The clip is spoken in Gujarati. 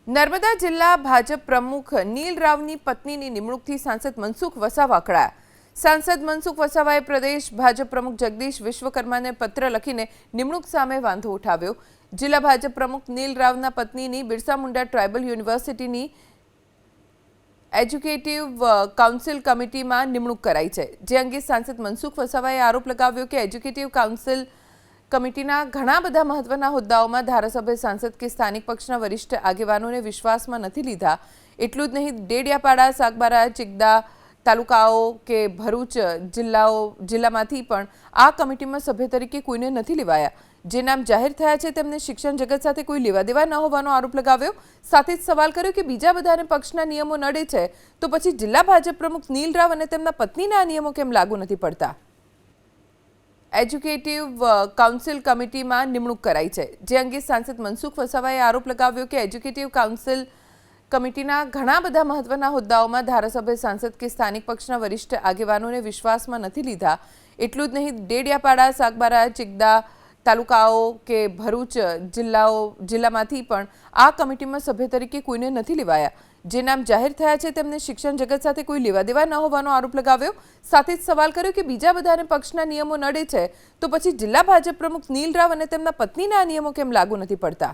નર્મદા જિલ્લા ભાજપ પ્રમુખ નીલ રાવની પત્નીની નિમણૂકથી સાંસદ મનસુખ વસાવા અકળાયા। સાંસદ મનસુખ વસાવાએ પ્રદેશ ભાજપ પ્રમુખ જગદીશ વિશ્વકર્માને પત્ર લખીને નિમણૂક સામે વાંધો ઉઠાવ્યો। જિલ્લા ભાજપ પ્રમુખ નીલ રાવના પત્નીની બિરસા મુંડા ટ્રાઇબલ યુનિવર્સિટીની એજ્યુકેટિવ કાઉન્સિલ કમિટીમાં નિમણૂક કરાઈ છે, જે અંગે સાંસદ મનસુખ વસાવાએ આરોપ લગાવ્યો કે એજ્યુકેટિવ કાઉન્સિલ કમિટીના ઘણા બધા મહત્વના હોદ્દાઓમાં ધારાસભ્ય, સાંસદ કે સ્થાનિક પક્ષના વરિષ્ઠ આગેવાનોને વિશ્વાસમાં નથી લીધા। એટલું જ નહીં, ડેડિયાપાડા, સાગબારા, ચિગદા તાલુકાઓ કે ભરૂચ જિલ્લામાંથી પણ આ કમિટીમાં સભ્ય તરીકે કોઈને નથી લેવાયા। જે નામ જાહેર થયા છે તેમને શિક્ષણ જગત સાથે કોઈ લેવા દેવા ન હોવાનો આરોપ લગાવ્યો। સાથે જ સવાલ કર્યો કે બીજા બધાને પક્ષના નિયમો નડે છે તો પછી જિલ્લા ભાજપ પ્રમુખ નીલ રાવ અને તેમના પત્નીના આ નિયમો કેમ લાગુ નથી પડતા। એજ્યુકેટિવ કાઉન્સિલ કમિટીમાં નિમણૂક કરાઈ છે, જે અંગે સાંસદ મનસુખ વસાવાએ આરોપ લગાવ્યો કે એજ્યુકેટિવ કાઉન્સિલ કમિટીના ઘણા બધા મહત્વના હોદ્દાઓમાં ધારાસભ્ય, સાંસદ કે સ્થાનિક પક્ષના વરિષ્ઠ આગેવાનોને વિશ્વાસમાં નથી લીધા। એટલું જ નહીં, ડેડિયાપાડા, સાગબારા, ચિગદા તાલુકાઓ કે ભરૂચ જિલ્લામાંથી પણ આ કમિટીમાં સભ્ય તરીકે કોઈને નથી લેવાયા। જે નામ જાહેર થયા છે તેમને શિક્ષણ જગત સાથે કોઈ લેવા દેવા ન હોવાનો આરોપ લગાવ્યો। સાથે જ સવાલ કર્યો કે બીજા બધાને પક્ષના નિયમો નડે છે તો પછી જિલ્લા ભાજપ પ્રમુખ નીલ રાવ અને તેમના પત્નીના આ નિયમો કેમ લાગુ નથી પડતા।